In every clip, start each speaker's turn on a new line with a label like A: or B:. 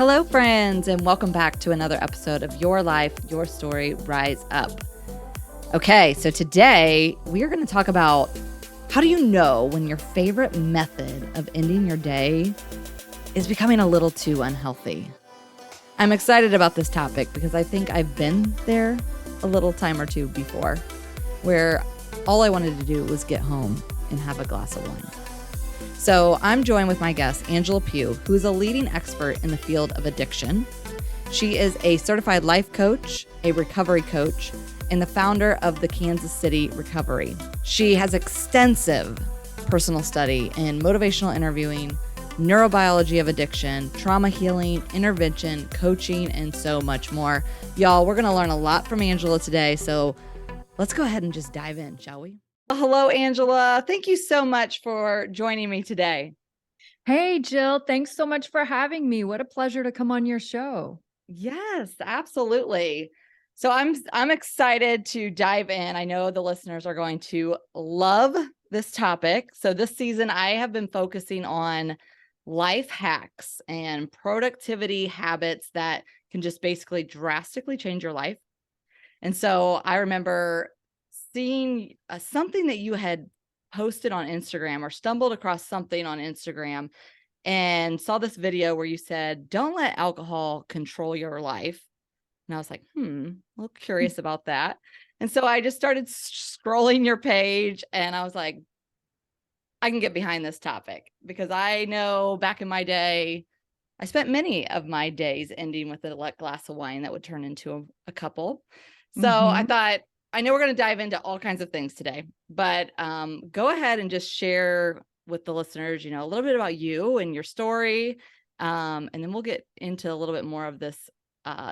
A: Hello, friends, and welcome back to another episode of Your Life, Your Story, Rise Up. Okay, so today we are going to talk about how do you know when your favorite method of ending your day is becoming a little too unhealthy. I'm excited about this topic because I think I've been there a little time or two before where all I wanted to do was get home and have a glass of wine. So I'm joined with my guest, Angela Pugh, who is a leading expert in the field of addiction. She is a certified life coach, a recovery coach, and the founder of the Kansas City Recovery. She has extensive personal study in motivational interviewing, neurobiology of addiction, trauma healing, intervention, coaching, and so much more. Y'all, we're going to learn a lot from Angela today, so let's go ahead and just dive in, shall we? Hello, Angela. Thank you so much for joining me today.
B: Hey, Jill, thanks so much for having me. What a pleasure to come on your show.
A: Yes, absolutely. So I'm excited to dive in. I know the listeners are going to love this topic. So this season I have been focusing on life hacks and productivity habits that can just basically drastically change your life. And so I remember seeing something that you had posted on Instagram or stumbled across something on Instagram and saw this video where you said, don't let alcohol control your life. And I was like, a little curious about that. And so I just started scrolling your page and I was like, I can get behind this topic because I know back in my day, I spent many of my days ending with a glass of wine that would turn into a couple. So I thought, I know we're going to dive into all kinds of things today, but go ahead and just share with the listeners, a little bit about you and your story. And then we'll get into a little bit more of this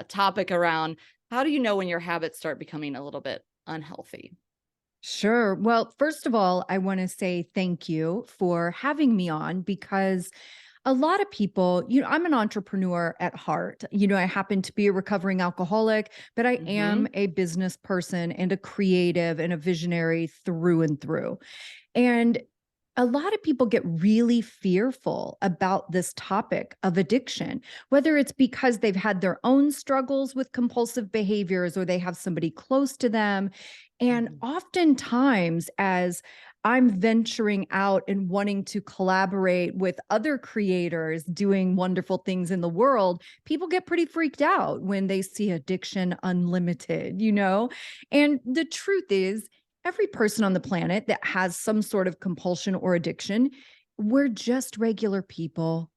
A: topic around how do you know when your habits start becoming a little bit unhealthy?
B: Sure. Well, first of all, I want to say thank you for having me on because a lot of people, I'm an entrepreneur at heart. I happen to be a recovering alcoholic, but I am a business person and a creative and a visionary through and through. And a lot of people get really fearful about this topic of addiction, whether it's because they've had their own struggles with compulsive behaviors or they have somebody close to them. And oftentimes, as I'm venturing out and wanting to collaborate with other creators doing wonderful things in the world, people get pretty freaked out when they see Addiction Unlimited. And the truth is, every person on the planet that has some sort of compulsion or addiction, we're just regular people.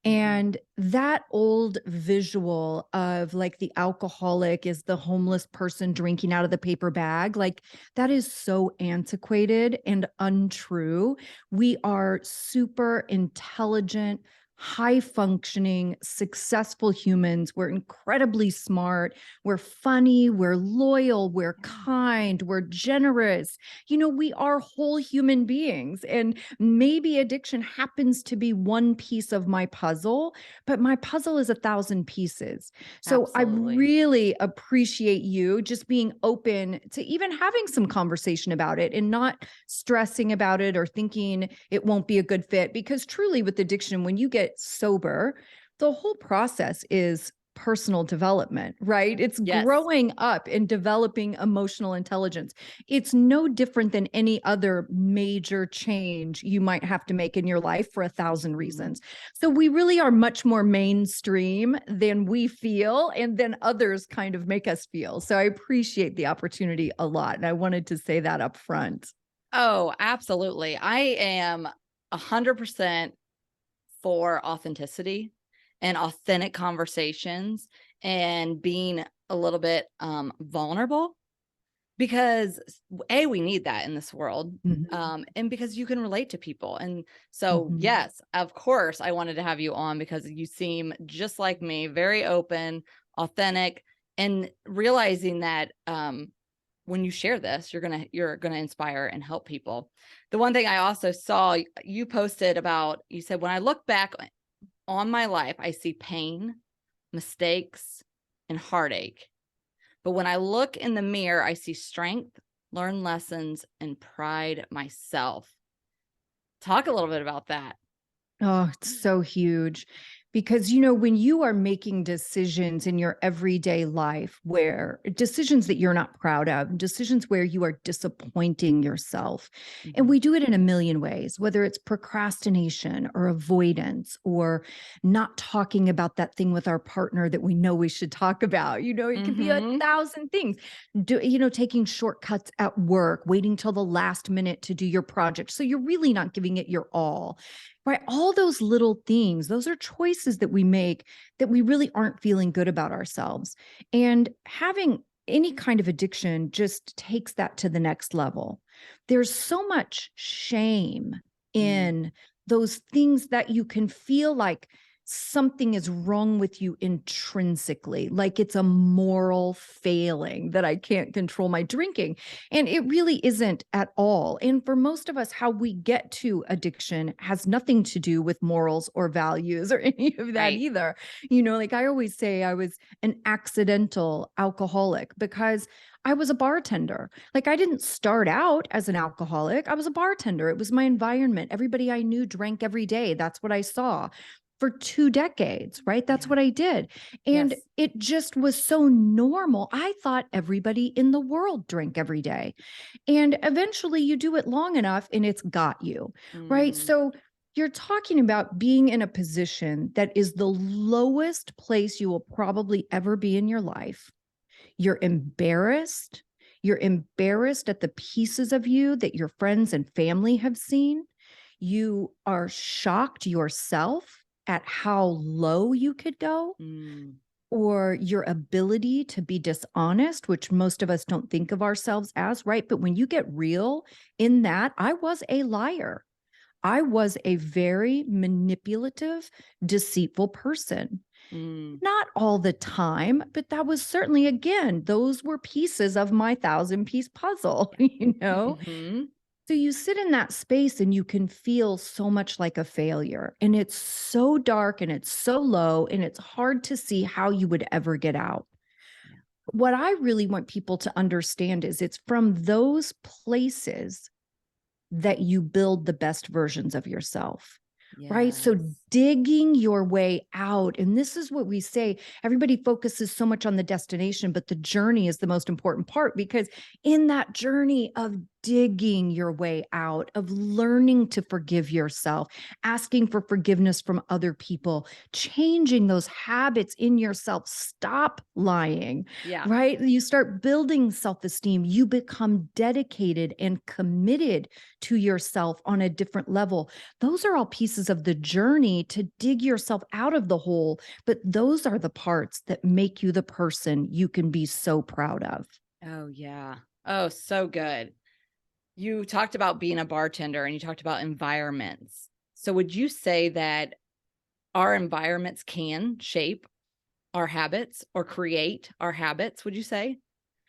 B: And that old visual of like the alcoholic is the homeless person drinking out of the paper bag, like that is so antiquated and untrue. We are super intelligent, high functioning, successful humans. We're incredibly smart. We're funny. We're loyal. We're kind. We're generous. We are whole human beings. And maybe addiction happens to be one piece of my puzzle, but my puzzle is 1,000 pieces. So
A: Absolutely.
B: I really appreciate you just being open to even having some conversation about it and not stressing about it or thinking it won't be a good fit. Because truly, with addiction, when you get sober, the whole process is personal development, right? It's
A: Yes.
B: growing up and developing emotional intelligence. It's no different than any other major change you might have to make in your life for 1,000 reasons. So we really are much more mainstream than we feel and then others kind of make us feel. So I appreciate the opportunity a lot. And I wanted to say that up front.
A: Oh, absolutely. I am 100% for authenticity and authentic conversations and being a little bit vulnerable because we need that in this world. And because you can relate to people. And so, yes, of course, I wanted to have you on because you seem just like me, very open, authentic, and realizing that when you share this, you're gonna inspire and help people. The one thing I also saw you posted about, you said, when I look back on my life, I see pain, mistakes, and heartache. But when I look in the mirror, I see strength, learn lessons, and pride myself. Talk a little bit about that.
B: Oh, it's so huge Because, when you are making decisions in your everyday life, where decisions that you're not proud of, decisions where you are disappointing yourself, and we do it in a million ways, whether it's procrastination or avoidance or not talking about that thing with our partner that we know we should talk about. It could be a thousand things. Taking shortcuts at work, waiting till the last minute to do your project. So you're really not giving it your all. Right. All those little things, those are choices that we make that we really aren't feeling good about ourselves. And having any kind of addiction just takes that to the next level. There's so much shame in those things that you can feel like something is wrong with you intrinsically, like it's a moral failing that I can't control my drinking. And it really isn't at all. And for most of us, how we get to addiction has nothing to do with morals or values or any of that either. Like I always say, I was an accidental alcoholic because I was a bartender. Like I didn't start out as an alcoholic. I was a bartender. It was my environment. Everybody I knew drank every day. That's what I saw for 2 decades, right? That's what I did. And it just was so normal. I thought everybody in the world drank every day. And eventually you do it long enough and it's got you, right? So you're talking about being in a position that is the lowest place you will probably ever be in your life. You're embarrassed. You're embarrassed at the pieces of you that your friends and family have seen. You are shocked yourself at how low you could go, or your ability to be dishonest, which most of us don't think of ourselves as, right? But when you get real in that, I was a liar. I was a very manipulative, deceitful person. Not all the time, but that was certainly, again, those were pieces of my 1,000-piece puzzle, So you sit in that space and you can feel so much like a failure. And it's so dark and it's so low and it's hard to see how you would ever get out. What I really want people to understand is it's from those places that you build the best versions of yourself. Right. So digging your way out. And this is what we say. Everybody focuses so much on the destination, but the journey is the most important part, because in that journey of digging your way out, of learning to forgive yourself, asking for forgiveness from other people, changing those habits in yourself, stop lying, right? You start building self-esteem. You become dedicated and committed to yourself on a different level. Those are all pieces of the journey to dig yourself out of the hole. But those are the parts that make you the person you can be so proud of.
A: Oh, yeah. Oh, so good. You talked about being a bartender and you talked about environments. So would you say that our environments can shape our habits or create our habits, would you say?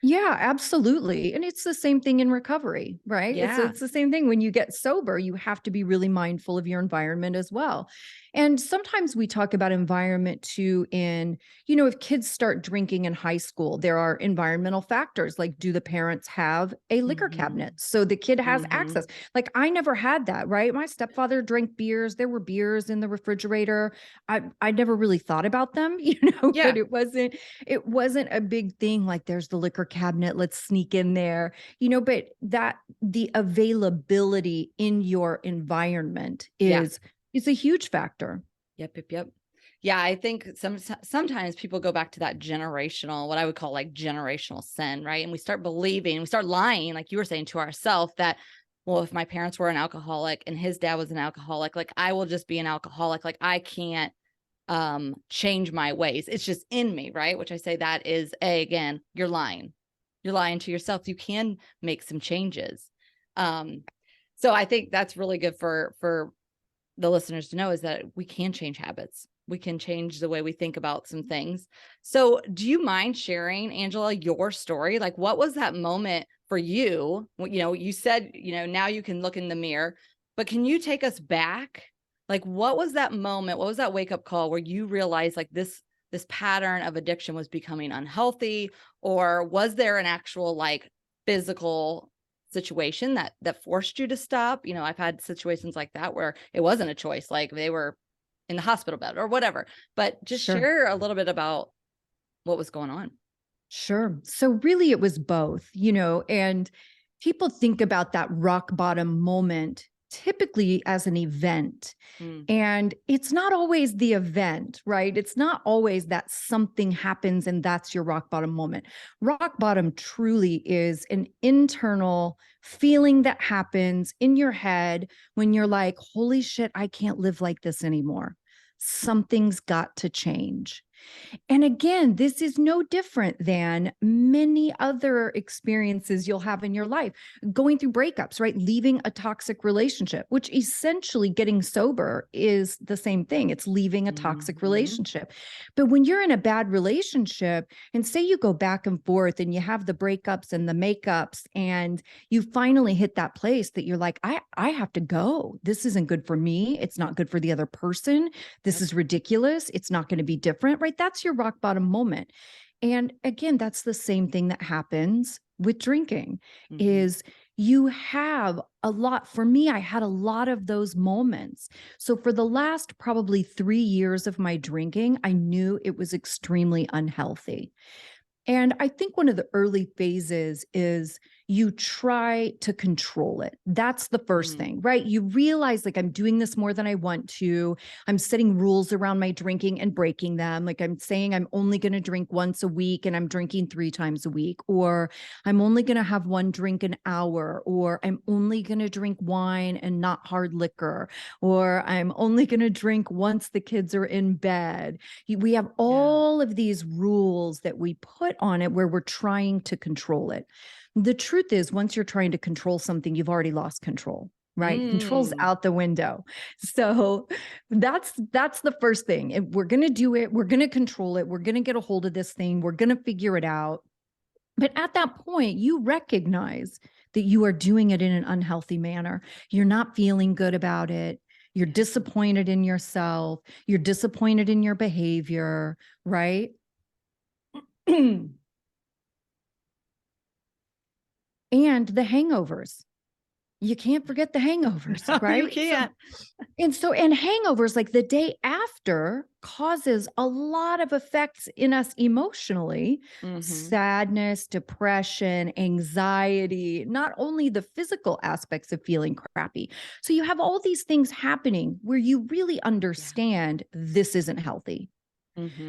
B: Yeah, absolutely. And it's the same thing in recovery, right? It's the same thing when you get sober, you have to be really mindful of your environment as well. And sometimes we talk about environment too in, if kids start drinking in high school, there are environmental factors like, do the parents have a liquor cabinet so the kid has access? Like I never had that, right? My stepfather drank beers. There were beers in the refrigerator. I never really thought about them, but it wasn't a big thing. Like there's the liquor cabinet, let's sneak in there, but that the availability in your environment is a huge factor.
A: Yep. Yeah, I think sometimes people go back to that generational, what I would call like generational sin, right? And we start believing, we start lying, like you were saying, to ourselves that, well, if my parents were an alcoholic and his dad was an alcoholic, like I will just be an alcoholic. Like I can't change my ways. It's just in me, right? Which I say that is again, you're lying. You're lying to yourself. You can make some changes. So I think that's really good for the listeners to know, is that we can change habits. We can change the way we think about some things. So do you mind sharing, Angela, your story? Like what was that moment for you? You said, now you can look in the mirror, but can you take us back? Like what was that moment? What was that wake up call where you realized like this pattern of addiction was becoming unhealthy? Or was there an actual like physical situation that forced you to stop? I've had situations like that where it wasn't a choice. Like they were in the hospital bed or whatever, but just
B: Sure.
A: share a little bit about what was going on.
B: Sure. So really it was both, and people think about that rock bottom moment typically as an event.
A: Mm,
B: And it's not always the event, right? It's not always that something happens and that's your rock bottom moment. Rock bottom truly is an internal feeling that happens in your head when you're like, holy shit, I can't live like this anymore. Something's got to change. And again, this is no different than many other experiences you'll have in your life. Going through breakups, right? Leaving a toxic relationship, which essentially getting sober is the same thing. It's leaving a toxic relationship. But when you're in a bad relationship, and say you go back and forth and you have the breakups and the makeups, and you finally hit that place that you're like, I have to go. This isn't good for me. It's not good for the other person. This is ridiculous. It's not going to be different, right? That's your rock bottom moment. And again, that's the same thing that happens with drinking is you have a lot. For me, I had a lot of those moments. So for the last probably 3 years of my drinking, I knew it was extremely unhealthy. And I think one of the early phases is you try to control it. That's the first thing, right? You realize like I'm doing this more than I want to. I'm setting rules around my drinking and breaking them. Like I'm saying I'm only going to drink once a week and I'm drinking 3 times a week, or I'm only going to have one drink an hour, or I'm only going to drink wine and not hard liquor, or I'm only going to drink once the kids are in bed. We have all of these rules that we put on it where we're trying to control it. The truth is, once you're trying to control something, you've already lost control, right? Control's out the window. So that's the first thing. If we're going to do it, we're going to control it. We're going to get a hold of this thing. We're going to figure it out. But at that point, you recognize that you are doing it in an unhealthy manner. You're not feeling good about it. You're disappointed in yourself. You're disappointed in your behavior, right? And the hangovers. You can't forget the hangovers, right?
A: You can't.
B: And hangovers, like the day after, causes a lot of effects in us emotionally, sadness, depression, anxiety, not only the physical aspects of feeling crappy. So you have all these things happening where you really understand this isn't healthy.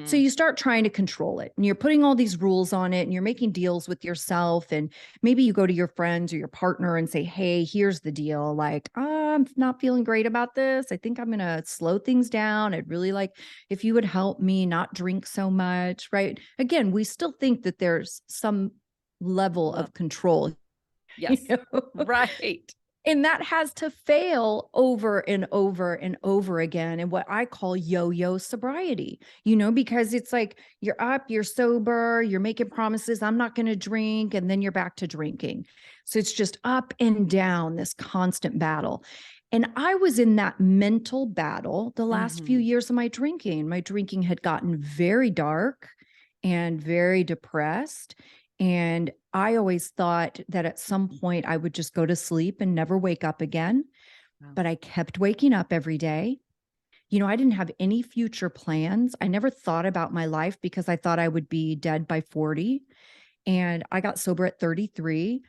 B: So you start trying to control it and you're putting all these rules on it and you're making deals with yourself. And maybe you go to your friends or your partner and say, hey, here's the deal. Like, I'm not feeling great about this. I think I'm going to slow things down. I'd really like if you would help me not drink so much, right? Again, we still think that there's some level of control.
A: Yes. Right.
B: And that has to fail over and over and over again in what I call yo-yo sobriety, because it's like you're up, you're sober, you're making promises, I'm not going to drink, and then you're back to drinking. So it's just up and down, this constant battle. And I was in that mental battle the last few years of my drinking. My drinking had gotten very dark and very depressed. And I always thought that at some point I would just go to sleep and never wake up again. Wow. But I kept waking up every day. I didn't have any future plans. I never thought about my life because I thought I would be dead by 40. And I got sober at 33.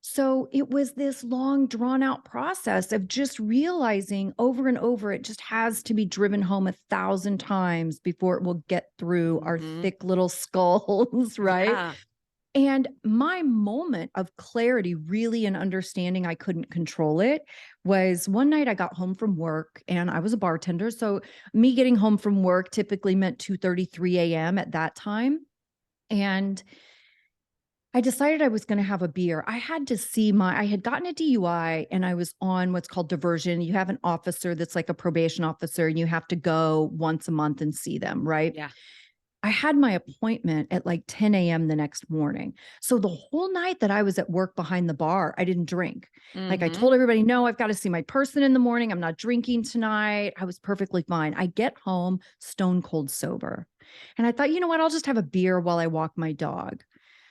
B: So it was this long, drawn out process of just realizing over and over, it just has to be driven home 1,000 times before it will get through our thick little skulls, right?
A: Yeah.
B: And my moment of clarity, really, and understanding I couldn't control it, was one night I got home from work and I was a bartender. So me getting home from work typically meant 2:33 a.m. at that time. And I decided I was going to have a beer. I had gotten a DUI and I was on what's called diversion. You have an officer that's like a probation officer and you have to go once a month and see them, right?
A: Yeah.
B: I had my appointment at like 10 a.m. the next morning. So the whole night that I was at work behind the bar, I didn't drink. Like I told everybody, no, I've got to see my person in the morning. I'm not drinking tonight. I was perfectly fine. I get home stone cold sober. And I thought, you know what? I'll just have a beer while I walk my dog.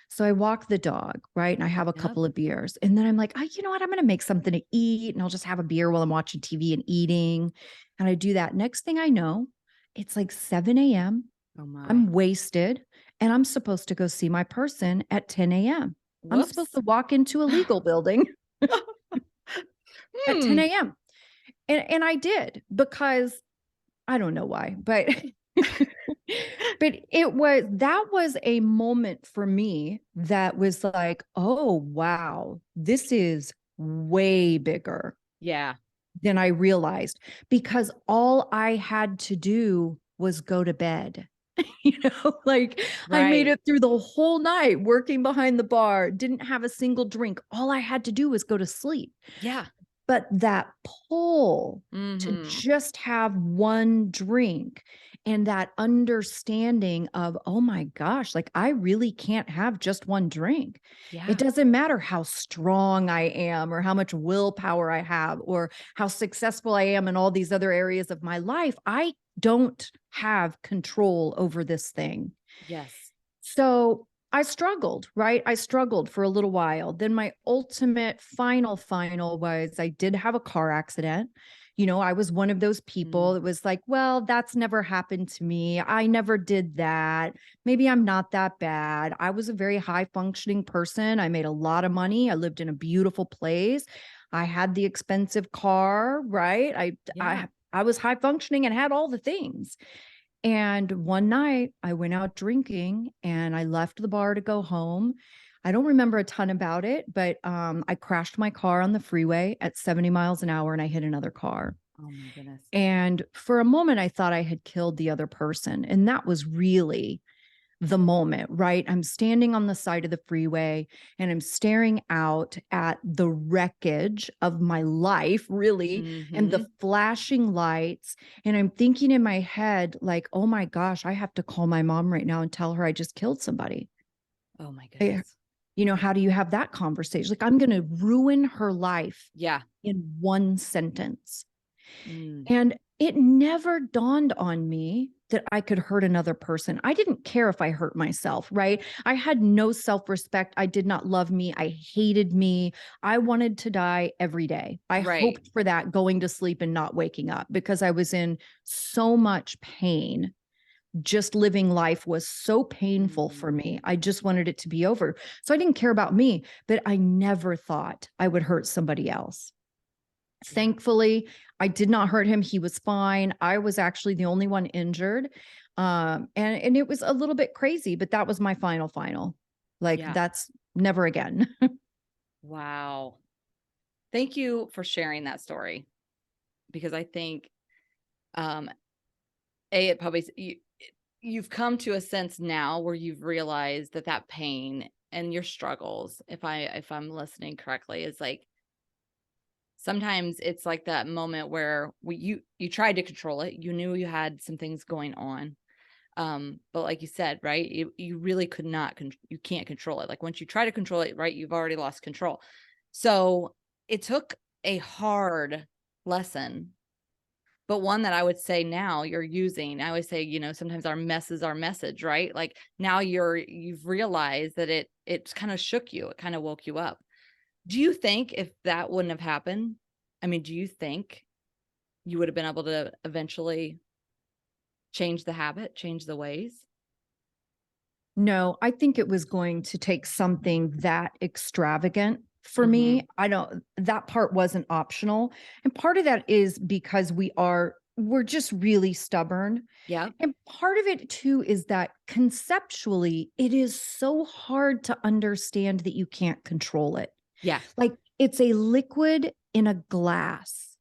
B: So I walk the dog, right? And I have a
A: Yep.
B: couple of beers. And then I'm like, oh, you know what? I'm going to make something to eat and I'll just have a beer while I'm watching TV and eating. And I do that. Next thing I know, it's like 7 a.m.
A: Oh my.
B: I'm wasted and I'm supposed to go see my person at 10 a.m. I'm supposed
A: Whoops.
B: to walk into a legal building at 10
A: Hmm.
B: a.m. And I did because I don't know why, but but that was a moment for me that was like, oh wow, this is way bigger
A: Yeah.
B: than I realized because all I had to do was go to bed. Like I made
A: Right.
B: it through the whole night working behind the bar, didn't have a single drink. All I had to do was go to sleep.
A: Yeah.
B: But that pull to
A: Mm-hmm.
B: just have one drink and that understanding of, oh my gosh, like I really can't have just one drink. It
A: Yeah.
B: doesn't matter how strong I am or how much willpower I have or how successful I am in all these other areas of my life. I don't have control over this thing.
A: Yes.
B: So I struggled, right? I struggled for a little while. Then my ultimate final was I did have a car accident. I was one of those people
A: Mm.
B: that was like, well, that's never happened to me. I never did that. Maybe I'm not that bad. I was a very high functioning person. I made a lot of money. I lived in a beautiful place. I had the expensive car, right?
A: Yeah.
B: I was high functioning and had all the things. And one night I went out drinking and I left the bar to go home. I don't remember a ton about it, but I crashed my car on the freeway at 70 miles an hour and I hit another car.
A: Oh my goodness.
B: And for a moment, I thought I had killed the other person. And that was really the moment, right? I'm standing on the side of the freeway and I'm staring out at the wreckage of my life, really, and
A: Mm-hmm.
B: the flashing lights. And I'm thinking in my head, like, oh my gosh, I have to call my mom right now and tell her I just killed somebody.
A: Oh my
B: Eh,
A: goodness.
B: How do you have that conversation? Like, I'm going to ruin her life
A: Yeah.
B: in one sentence.
A: Mm.
B: And it never dawned on me that I could hurt another person. I didn't care if I hurt myself, right? I had no self respect. I did not love me. I hated me. I wanted to die every day. I
A: Right.
B: hoped for that going to sleep and not waking up because I was in so much pain. Just living life was so painful
A: Mm.
B: for me. I just wanted it to be over. So I didn't care about me, but I never thought I would hurt somebody else.
A: Yeah.
B: Thankfully, I did not hurt him. He was fine. I was actually the only one injured. And it was a little bit crazy, but that was my final. Like
A: Yeah.
B: that's never again.
A: Wow. Thank you for sharing that story because I think um it probably you've come to a sense now where you've realized that that pain and your struggles, if I'm listening correctly, is like sometimes it's like that moment where you tried to control it. You knew you had some things going on. But like you said, right? You really could not you can't control it. Like once you try to control it, right, you've already lost control. So it took a hard lesson, but one that I would say now you're using. I always say, sometimes our mess is our message, right? Like now you've realized that it kind of shook you, it kind of woke you up. Do you think if that wouldn't have happened, I mean, do you think you would have been able to eventually change the habit, change the ways?
B: No, I think it was going to take something that extravagant for
A: Mhm.
B: me. That part wasn't optional. And part of that is because we're just really stubborn.
A: Yep.
B: And part of it too is that conceptually, it is so hard to understand that you can't control it.
A: Yeah.
B: Like it's a liquid in a glass,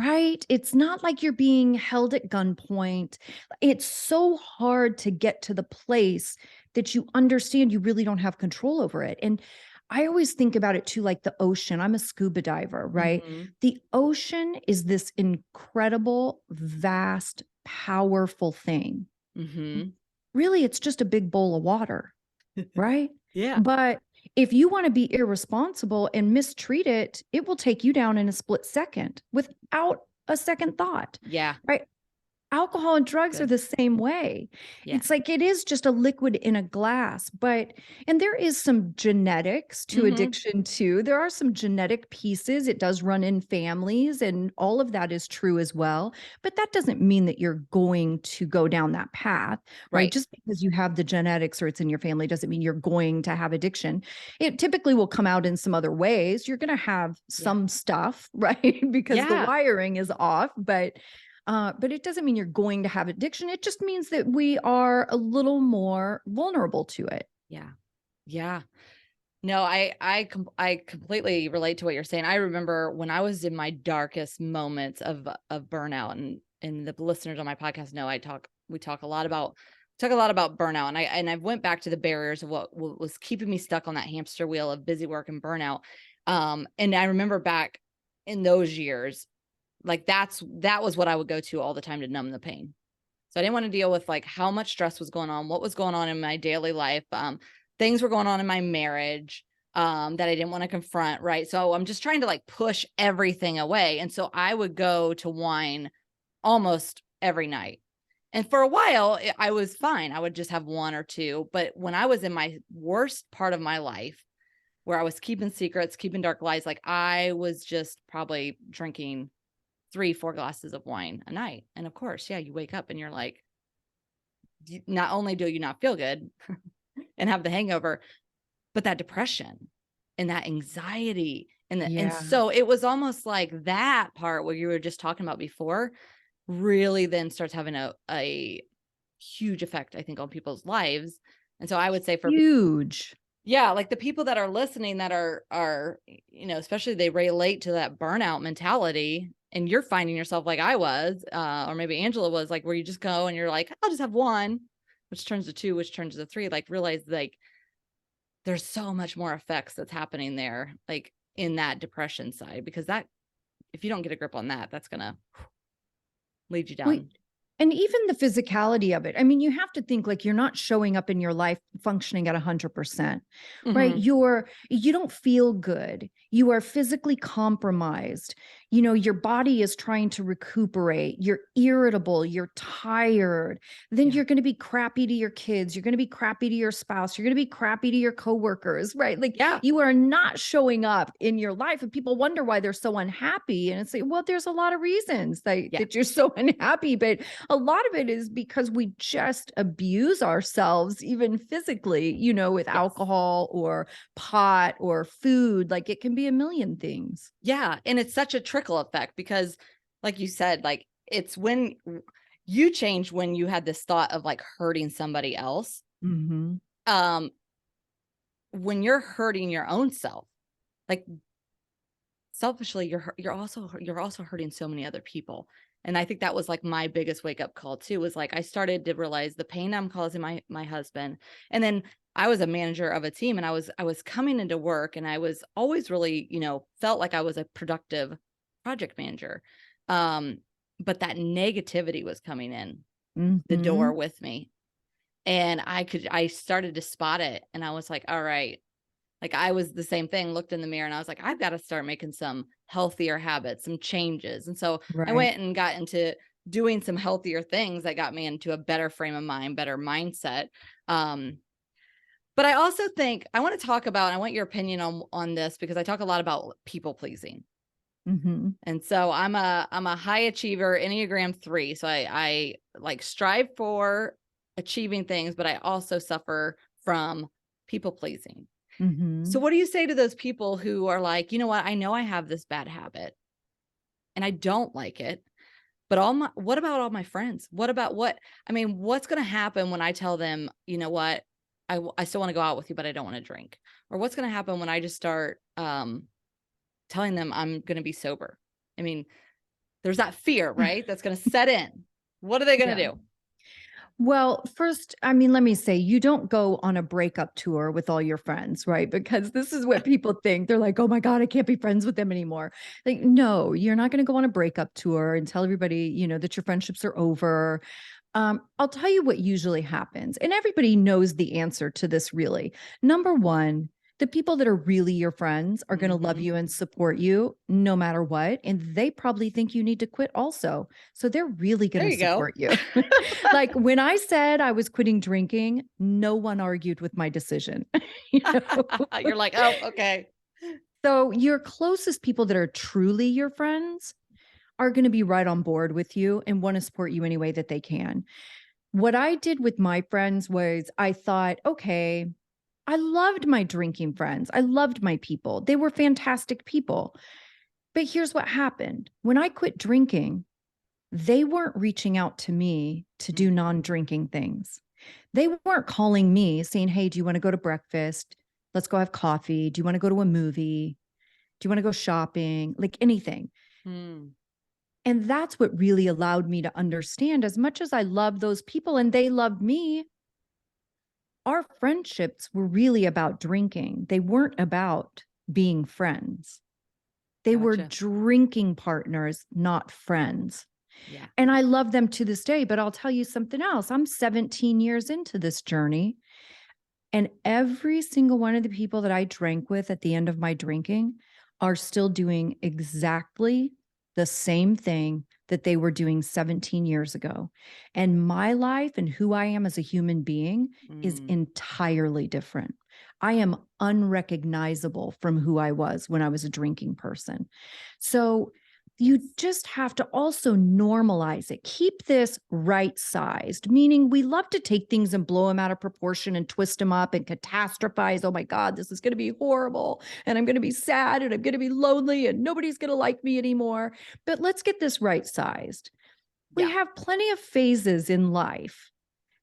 B: right? It's not like you're being held at gunpoint. It's so hard to get to the place that you understand you really don't have control over it. And I always think about it too, like the ocean. I'm a scuba diver, right?
A: Mhm.
B: The ocean is this incredible, vast, powerful thing.
A: Mhm.
B: Really, it's just a big bowl of water, right?
A: Yeah.
B: But if you want to be irresponsible and mistreat it, it will take you down in a split second without a second thought,
A: Yeah.
B: right? Alcohol and drugs are
A: Good.
B: the same way.
A: Yeah.
B: It's like it is just a liquid in a glass, but and there is some genetics to
A: Hmm.
B: addiction too. There are some genetic pieces. It does run in families, and all of that is true as well. But that doesn't mean that you're going to go down that path, right?
A: Right.
B: Just because you have the genetics or it's in your family doesn't mean you're going to have addiction. It typically will come out in some other ways. You're going to have
A: Yeah.
B: some stuff, right? Because the
A: Yeah.
B: wiring is off, but it doesn't mean you're going to have addiction. It just means that we are a little more vulnerable to it.
A: Yeah. Yeah. No, I completely relate to what you're saying. I remember when I was in my darkest moments of burnout, and the listeners on my podcast know we talk a lot about burnout, and I went back to the barriers of what was keeping me stuck on that hamster wheel of busy work and burnout. And I remember back in those years, like that was what I would go to all the time to numb the pain. So I didn't want to deal with like how much stress was going on, what was going on in my daily life. Things were going on in my marriage that I didn't want to confront. Right. So I'm just trying to like push everything away. And so I would go to wine almost every night. And for a while, I was fine. I would just have one or two. But when I was in my worst part of my life, where I was keeping secrets, keeping dark lies, like I was just probably drinking 3, 4 glasses of wine a night. And of course, yeah, you wake up and you're like, not only do you not feel good and have the hangover, but that depression and that anxiety and
B: Yeah.
A: so it was almost like that part where you were just talking about before really then starts having a huge effect, I think, on people's lives. And so I would say for
B: Huge.
A: yeah, like the people that are listening that especially they relate to that burnout mentality, and you're finding yourself like I was, or maybe Angela was, like where you just go and you're like, I'll just have one, which turns to two, which turns to three, like realize like there's so much more effects that's happening there, like in that depression side, because that if you don't get a grip on that, that's gonna lead you
B: We
A: down.
B: And even the physicality of it. I mean, you have to think like you're not showing up in your life functioning at 100%, right?
A: Hmm.
B: You don't feel good. You are physically compromised. Your body is trying to recuperate. You're irritable. You're tired. Then
A: Yeah.
B: you're going to be crappy to your kids. You're going to be crappy to your spouse. You're going to be crappy to your coworkers, right? Like
A: Yeah.
B: you are not showing up in your life, and people wonder why they're so unhappy. And it's like, well, there's a lot of reasons
A: Yeah.
B: that you're so unhappy, but a lot of it is because we just abuse ourselves, even physically, with
A: Yes.
B: alcohol or pot or food. Like it can be a million things.
A: Yeah, and it's such a trickle effect because like you said, like it's when you change when you had this thought of like hurting somebody else.
B: Mm-hmm.
A: Um when you're hurting your own self, like selfishly you're also hurting so many other people. And I think that was like my biggest wake up call too, was like I started to realize the pain I'm causing my husband. And then I was a manager of a team, and I was coming into work, and I was always really, felt like I was a productive project manager. Um but that negativity was coming in the
B: Mm-hmm.
A: door with me, and I started to spot it, and I was like, all right, like I was the same thing, looked in the mirror and I was like, I've got to start making some healthier habits, some changes. And so I
B: Right.
A: went and got into doing some healthier things that got me into a better frame of mind, better mindset. Um, but I also think I want to talk about, I want your opinion on this, because I talk a lot about people pleasing.
B: Mm-hmm.
A: And so I'm a high achiever, Enneagram 3. So I like strive for achieving things, but I also suffer from people pleasing. So
B: Mm-hmm.
A: what do you say to those people who are like, you know what? I know I have this bad habit and I don't like it, but what about all my friends? What's going to happen when I tell them, you know what? I still want to go out with you, but I don't want to drink. Or what's going to happen when I just start, telling them I'm going to be sober? I mean, there's that fear, right? That's going to set in. What are they going
B: Yeah.
A: to do?
B: Well, first, I mean, let me say, you don't go on a breakup tour with all your friends, right? Because this is what people think. They're like, oh my God, I can't be friends with them anymore. Like, no, you're not going to go on a breakup tour and tell everybody, that your friendships are over. I'll tell you what usually happens, and everybody knows the answer to this really. Number one, The people that are really your friends are going to love
A: Mhm.
B: you and support you no matter what. And they probably think you need to quit also. So they're really going
A: There
B: to
A: you go.
B: support you. Like when I said I was quitting drinking, no one argued with my decision. You know?
A: You're like, "Oh, okay."
B: So your closest people that are truly your friends are going to be right on board with you and want to support you any way that they can. What I did with my friends was I thought, okay, I loved my drinking friends. I loved my people. They were fantastic people. But here's what happened. When I quit drinking, they weren't reaching out to me to do
A: Mhm.
B: non-drinking things. They weren't calling me saying, "Hey, do you want to go to breakfast? Let's go have coffee. Do you want to go to a movie? Do you want to go shopping?" Like anything.
A: Mm.
B: And that's what really allowed me to understand, as much as I loved those people and they loved me, our friendships were really about drinking. They weren't about being friends. They were
A: Gotcha.
B: drinking partners, not friends.
A: Yeah.
B: And I love them to this day, but I'll tell you something else. I'm 17 years into this journey, and every single one of the people that I drank with at the end of my drinking are still doing exactly the same thing that they were doing 17 years ago. And my life and who I am as a human being is
A: Mm.
B: entirely different. I am unrecognizable from who I was when I was a drinking person. So you just have to also normalize it. Keep this right sized, meaning we love to take things and blow them out of proportion and twist them up and catastrophize. Oh my God, this is going to be horrible. And I'm going to be sad and I'm going to be lonely and nobody's going to like me anymore. But let's get this right sized. We
A: Yeah.
B: have plenty of phases in life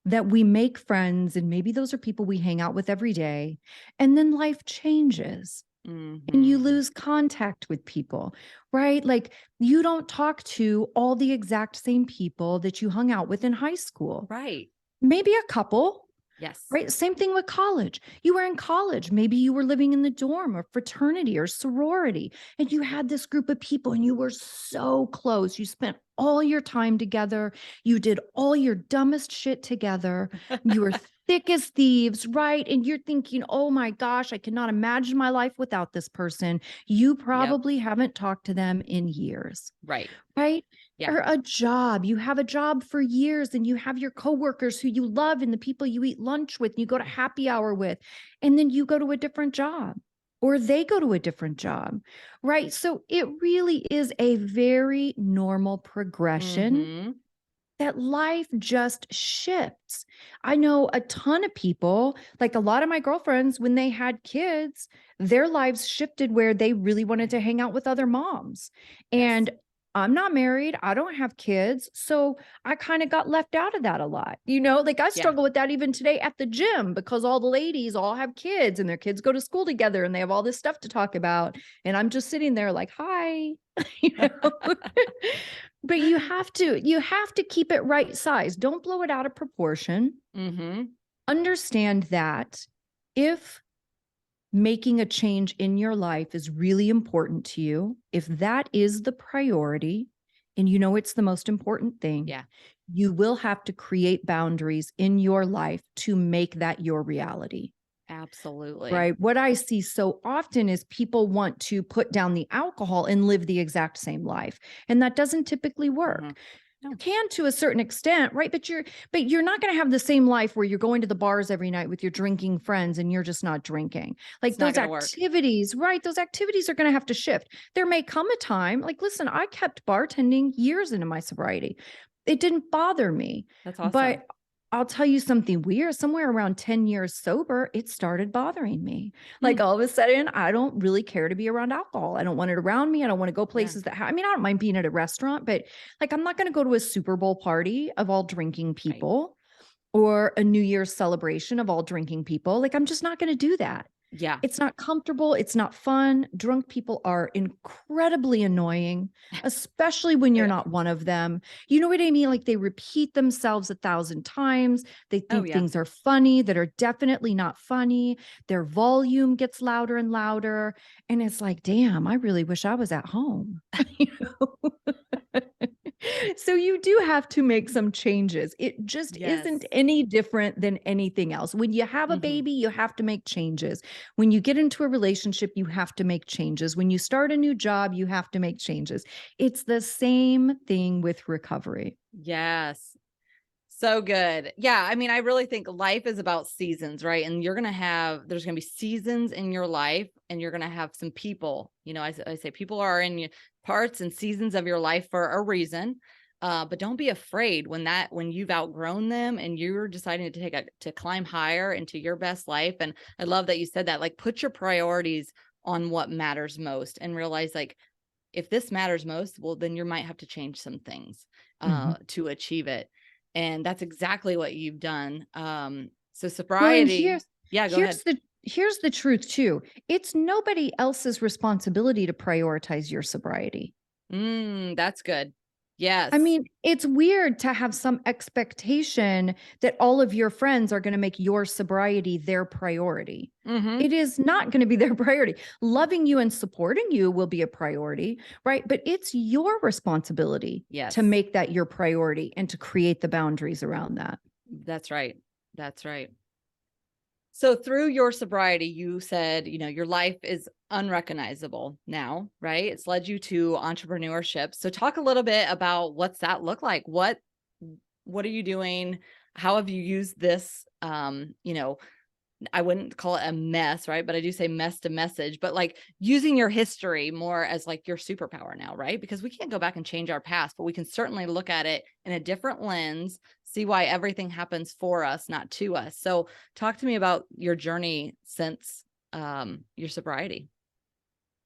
B: that we make friends, and maybe those are people we hang out with every day. And then life changes and you
A: Mhm.
B: lose contact with people, right? Like you don't talk to all the exact same people that you hung out with in high school.
A: Right.
B: Maybe a couple,
A: Yes.
B: right? Same thing with college. You were in college. Maybe you were living in the dorm or fraternity or sorority, and you had this group of people and you were so close. You spent all your time together. You did all your dumbest shit together. You were thick as thieves, right? And you're thinking, oh my gosh, I cannot imagine my life without this person. You
A: Yep.
B: probably haven't talked to them in years,
A: Right.
B: right?
A: Yeah.
B: Or a job. You have a job for years and you have your coworkers who you love and the people you eat lunch with, and you go to happy hour with, and then you go to a different job or they go to a different job, right? So it really is a very normal progression
A: Mhm.
B: that life just shifts. I know a ton of people, like a lot of my girlfriends, when they had kids, their lives shifted where they really wanted to hang out with other moms.
A: Yes.
B: And I'm not married, I don't have kids. So I kind of got left out of that a lot. Like I
A: Yeah.
B: struggle with that even today at the gym because all the ladies all have kids and their kids go to school together and they have all this stuff to talk about. And I'm just sitting there like, hi. you know? But you have to keep it right size. Don't blow it out of proportion.
A: Mhm.
B: Understand that if making a change in your life is really important to you, if that is the priority, and it's the most important thing,
A: Yeah.
B: you will have to create boundaries in your life to make that your reality.
A: Absolutely.
B: Right. What I see so often is people want to put down the alcohol and live the exact same life. And that doesn't typically
A: Mhm.
B: work. You
A: No,
B: can to a certain extent, right? But you're not going to have the same life where you're going to the bars every night with your drinking friends and you're just not drinking. Like
A: it's not
B: those
A: gonna work.
B: activities, right? Those activities are going to have to shift. There may come a time, like listen, I kept bartending years into my sobriety. It didn't bother me.
A: That's awesome.
B: But I'll tell you something weird. Somewhere around 10 years sober, it started bothering me. Like
A: Mm.
B: all of a sudden, I don't really care to be around alcohol. I don't want it around me. I don't want to go
A: Yeah.
B: places I mean, I don't mind being at a restaurant, but like I'm not going to go to a Super Bowl party of all drinking
A: Right.
B: people or a New Year's celebration of all drinking people. Like I'm just not going to do that.
A: Yeah.
B: It's not comfortable. It's not fun. Drunk people are incredibly annoying, especially when
A: They
B: you're
A: are.
B: not one of them. You know what I mean? Like they repeat themselves 1,000 times. They
A: Oh,
B: think
A: yeah.
B: things are funny that are definitely not funny. Their volume gets louder and louder. And it's like, damn, I really wish I was at home. You know? So you do have to make some changes. It just
A: Yes.
B: isn't any different than anything else. When you have a
A: Mhm.
B: baby, you have to make changes. When you get into a relationship, you have to make changes. When you start a new job, you have to make changes. It's the same thing with recovery.
A: Yes. So good. Yeah. I mean, I really think life is about seasons, right? And there's going to be seasons in your life, and you're going to have some people. I say people are in parts and seasons of your life for a reason. But don't be afraid when you've outgrown them and you're deciding to climb higher into your best life. And I love that you said that, like, put your priorities on what matters most and realize, like, if this matters most, well, then you might have to change some things
B: Mhm.
A: to achieve it. And that's exactly what you've done. So
B: Well, and
A: sobriety, yeah, go ahead.
B: here's the truth too. It's nobody else's responsibility to prioritize your sobriety.
A: That's good. Yes.
B: I mean, it's weird to have some expectation that all of your friends are going to make your sobriety their priority.
A: Mm-hmm.
B: It is not going to be their priority. Loving you and supporting you will be a priority, right? But it's your responsibility to
A: Yes,
B: make that your priority and to create the boundaries around that.
A: that's right. That's right. So through your sobriety, you said, your life is unrecognizable now, right? It's led you to entrepreneurship. So talk a little bit about what's that look like? What are you doing? How have you used this? I wouldn't call it a mess, right? But I do say mess to message, but like using your history more as like your superpower now, right? Because we can't go back and change our past, but we can certainly look at it in a different lens, see why everything happens for us, not to us. So talk to me about your journey since your sobriety.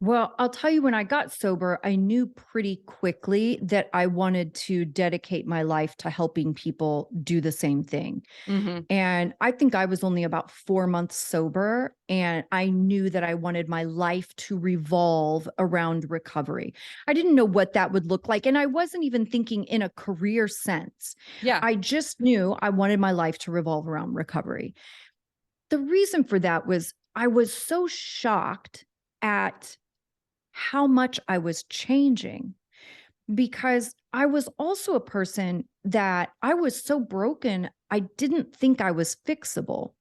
B: Well, I'll tell you, when I got sober, I knew pretty quickly that I wanted to dedicate my life to helping people do the same thing.
A: Mm-hmm.
B: And I think I was only about 4 months sober, and I knew that I wanted my life to revolve around recovery. I didn't know what that would look like. And I wasn't even thinking in a career sense.
A: Yeah.
B: I just knew I wanted my life to revolve around recovery. The reason for that was I was so shocked at how much I was changing, because I was also a person that I was so broken, I didn't think I was fixable,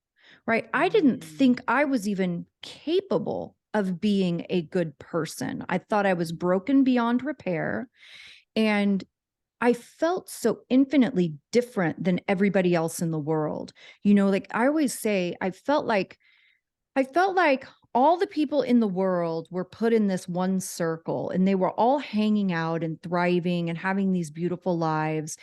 B: right? I didn't think
A: Mm.
B: I was even capable of being a good person. I thought I was broken beyond repair. And I felt so infinitely different than everybody else in the world. Like I always say, I felt like all the people in the world were put in this one circle, and they were all hanging out and thriving and having these beautiful lives.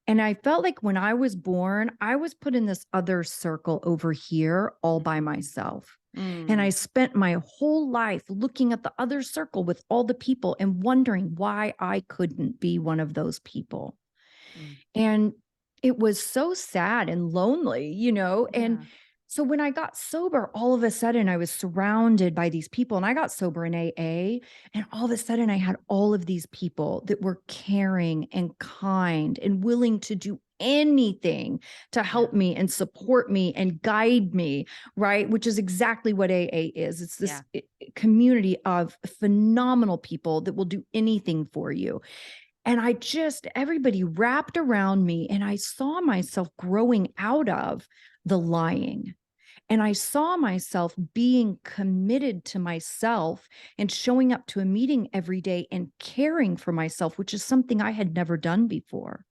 B: And I felt like when I was born, I was put in this other circle over here all by
A: Mm.
B: myself. And I
A: Mm.
B: spent my whole life looking at the other circle with all the people and wondering why I couldn't be one of those people.
A: Mm.
B: And it was so sad and lonely. And
A: Yeah.
B: so when I got sober, all of a sudden I was surrounded by these people, and I got sober in AA. And all of a sudden I had all of these people that were caring and kind and willing to do anything to
A: Yeah.
B: help me and support me and guide me, right? Which is exactly what AA is. It's this
A: Yeah.
B: community of phenomenal people that will do anything for you. And everybody wrapped around me, and I saw myself growing out of the lying. And I saw myself being committed to myself and showing up to a meeting every day and caring for myself, which is something I had never done before.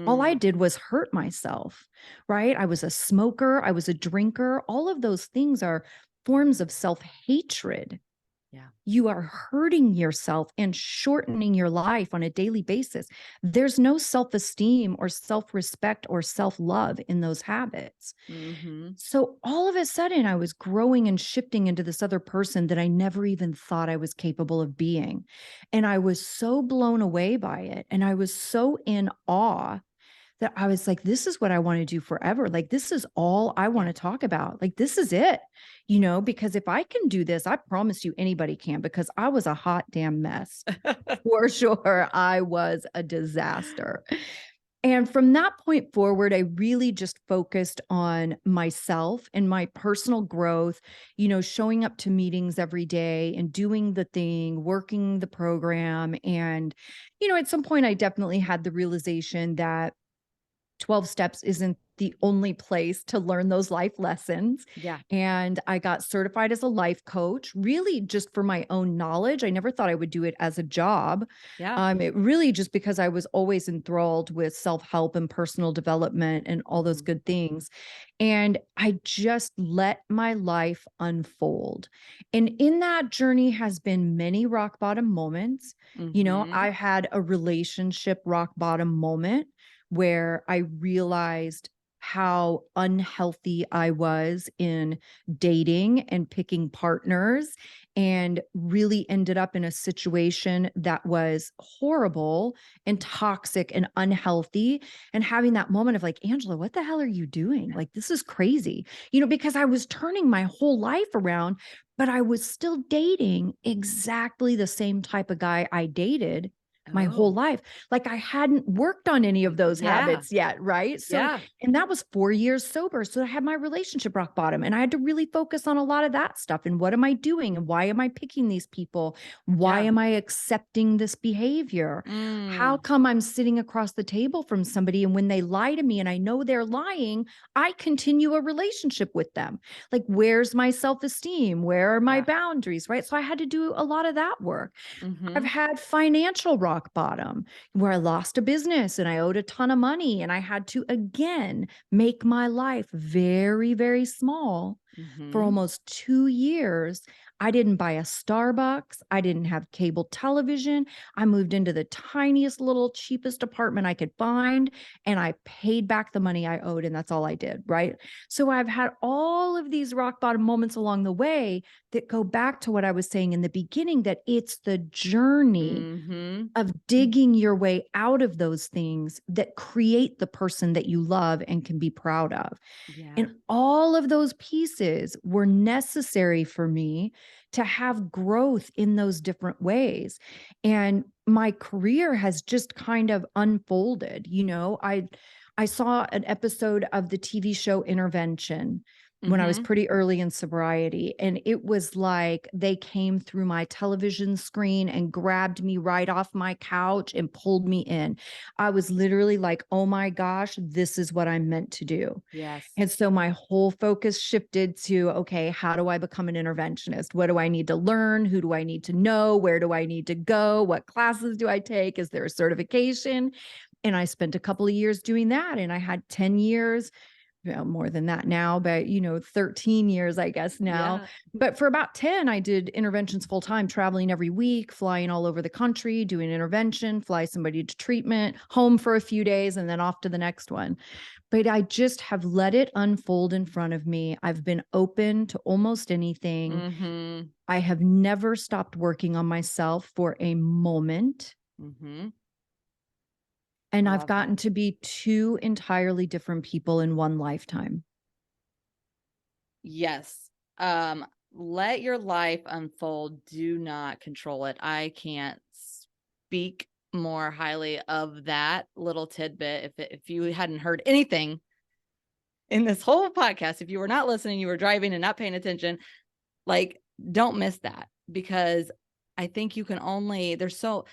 B: All I
A: Mm.
B: did was hurt myself, right? I was a smoker, I was a drinker. All of those things are forms of self hatred.
A: Yeah.
B: You are hurting yourself and shortening your life on a daily basis. There's no self esteem or self respect or self love in those habits.
A: Mm-hmm.
B: So all of a sudden, I was growing and shifting into this other person that I never even thought I was capable of being. And I was so blown away by it. And I was so in awe that I was like, this is what I want to do forever. Like, this is all I want
A: Yeah.
B: to talk about. Like, this is it, because if I can do this, I promise you anybody can, because I was a hot damn mess. For sure. I was a disaster. And from that point forward, I really just focused on myself and my personal growth, showing up to meetings every day and doing the thing, working the program. And, at some point, I definitely had the realization that 12 steps isn't the only place to learn those life lessons.
A: Yeah.
B: And I got certified as a life coach, really just for my own knowledge. I never thought I would do it as a job.
A: Yeah.
B: It really just because I was always enthralled with self-help and personal development and all those
A: Mhm.
B: good things. And I just let my life unfold. And in that journey has been many rock bottom moments.
A: Mhm.
B: I had a relationship rock bottom moment where I realized how unhealthy I was in dating and picking partners, and really ended up in a situation that was horrible and toxic and unhealthy. And having that moment of like, Angela, what the hell are you doing? Like, this is crazy, because I was turning my whole life around, but I was still dating exactly the same type of guy I dated my whole
A: Oh,
B: life. Like I hadn't worked on any of those
A: yeah.
B: habits yet, right? So,
A: Yeah.
B: and that was 4 years sober. So I had my relationship rock bottom, and I had to really focus on a lot of that stuff. And what am I doing? And why am I picking these people? Why
A: Yeah.
B: am I accepting this behavior? How
A: Mm.
B: come I'm sitting across the table from somebody, and when they lie to me and I know they're lying, I continue a relationship with them? Like, where's my self-esteem? Where are my
A: Yeah.
B: boundaries? Right. So I had to do a lot of that work. I've
A: Mhm.
B: had financial rock bottom where I lost a business and I owed a ton of money, and I had to again make my life very, very small for
A: Mhm.
B: almost 2 years. I didn't buy a Starbucks. I didn't have cable television. I moved into the tiniest little cheapest apartment I could find, and I paid back the money I owed. And that's all I did. Right. So I've had all of these rock bottom moments along the way that go back to what I was saying in the beginning, that it's the journey
A: Mhm.
B: of digging your way out of those things that create the person that you love and can be proud of.
A: Yeah.
B: And all of those pieces were necessary for me to have growth in those different ways. And my career has just kind of unfolded. I saw an episode of the TV show Intervention when I was
A: Mhm.
B: pretty early in sobriety. And it was like they came through my television screen and grabbed me right off my couch and pulled me in. I was literally like, oh my gosh, this is what I'm meant to do.
A: Yes.
B: And so my whole focus shifted to, okay, how do I become an interventionist? What do I need to learn? Who do I need to know? Where do I need to go? What classes do I take? Is there a certification? And I spent a couple of years doing that. And I had 10 years, more than that now, but 13 years, I guess now.
A: Yeah.
B: But for about 10, I did interventions full time, traveling every week, flying all over the country, doing intervention, fly somebody to treatment, home for a few days, and then off to the next one. But I just have let it unfold in front of me. I've been open to almost anything.
A: Mhm.
B: I have never stopped working on myself for a moment.
A: Mhm.
B: And I've
A: Love
B: gotten
A: that.
B: to be two entirely different people in one lifetime.
A: Yes. Let your life unfold. Do not control it. I can't speak more highly of that little tidbit. If you hadn't heard anything in this whole podcast, if you were not listening, you were driving and not paying attention, like, don't miss that, because I think you can only, there's so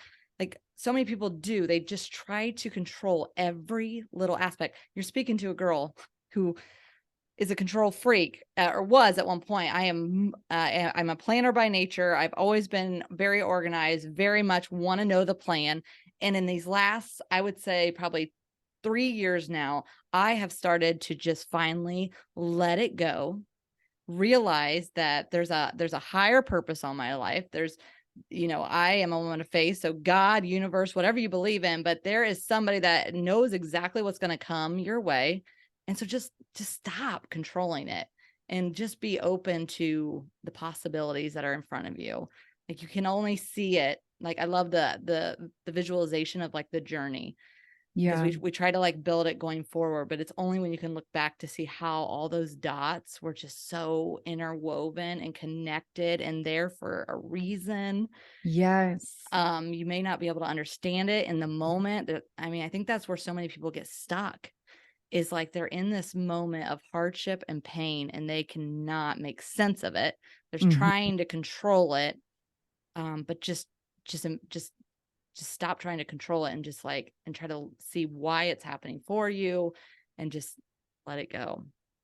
A: many people do, they just try to control every little aspect. You're speaking to a girl who is a control freak, or was at one point. I'm a planner by nature. I've always been very organized, very much want to know the plan. And in these last, I would say probably 3 years now, I have started to just finally let it go, realize that there's a higher purpose on my life. I am a woman of faith, so God, universe, whatever you believe in, but there is somebody that knows exactly what's going to come your way. And so just stop controlling it and just be open to the possibilities that are in front of you. Like, you can only see it. Like, I love the visualization of like the journey.
B: Yeah.
A: Because we try to like build it going forward, but it's only when you can look back to see how all those dots were just so interwoven and connected and there for a reason.
B: Yes.
A: You may not be able to understand it in the moment. I mean, I think that's where so many people get stuck, is like they're in this moment of hardship and pain and they cannot make sense of it. They're
B: Mhm.
A: trying to control it. But just stop trying to control it and just like, and try to see why it's happening for you and just let it go.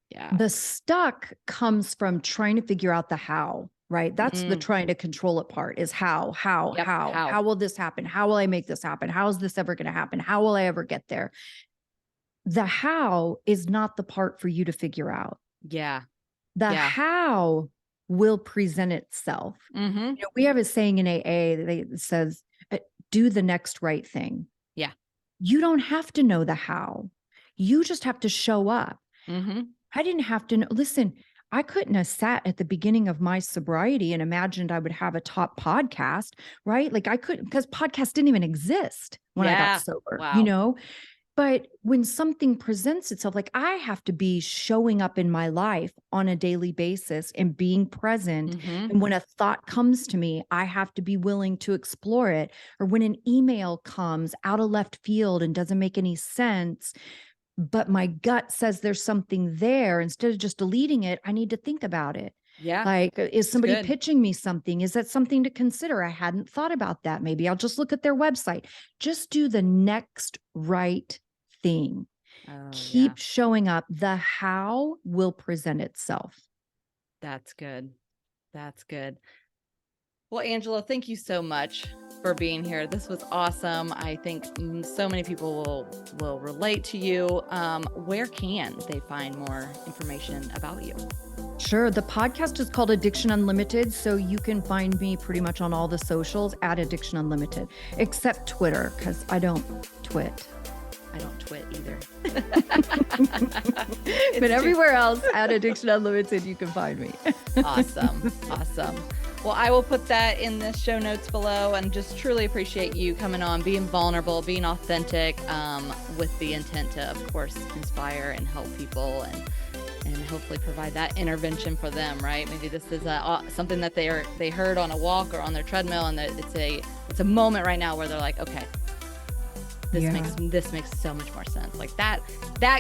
A: Yeah.
B: The stuck comes from trying to figure out the how, right? That's the trying to control it part, is how
A: Yep. How?
B: will this happen? How will I make this happen? How is this ever going to happen? How will I ever get there? The how is not the part for you to figure out.
A: Yeah.
B: The
A: Yeah.
B: how will present itself.
A: Mm-hmm.
B: We have a saying in AA that says, do the next right thing.
A: Yeah.
B: You don't have to know the how. You just have to show up.
A: Mm-hmm.
B: I didn't have to know. Listen, I couldn't have sat at the beginning of my sobriety and imagined I would have a top podcast, right? Like I couldn't, because podcasts didn't even exist when I
A: Yeah.
B: got sober,
A: Wow.
B: But when something presents itself, like I have to be showing up in my life on a daily basis and being present.
A: Mm-hmm.
B: And when a thought comes to me, I have to be willing to explore it. Or when an email comes out of left field and doesn't make any sense, but my gut says there's something there, instead of just deleting it, I need to think about it.
A: Yeah.
B: Like, is somebody
A: good.
B: pitching me something? Is that something to consider? I hadn't thought about that. Maybe I'll just look at their website. Just do the next right thing.
A: Oh,
B: Keep showing up. The how will present itself.
A: That's good. That's good. Well, Angela, thank you so much for being here. This was awesome. I think so many people will relate to you. Where can they find more information about you?
B: Sure. The podcast is called Addiction Unlimited. So you can find me pretty much on all the socials at Addiction Unlimited, except Twitter, because I don't twit.
A: I don't twit either.
B: But everywhere else at Addiction Unlimited, you can find me.
A: Awesome. Awesome. Well, I will put that in the show notes below, and just truly appreciate you coming on, being vulnerable, being authentic, with the intent to, of course, inspire and help people and hopefully provide that intervention for them, right? Maybe this is something that they heard on a walk or on their treadmill, and it's a moment right now where they're like, okay, this makes so much more sense. Like that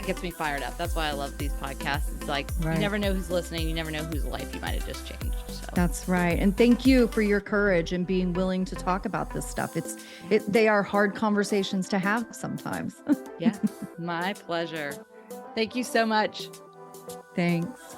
A: gets me fired up. That's why I love these podcasts. It's like, You never know who's listening. You never know whose life you might have just changed. So.
B: That's right. And thank you for your courage and being willing to talk about this stuff. They are hard conversations to have sometimes.
A: Yeah, my pleasure. Thank you so much.
B: Thanks.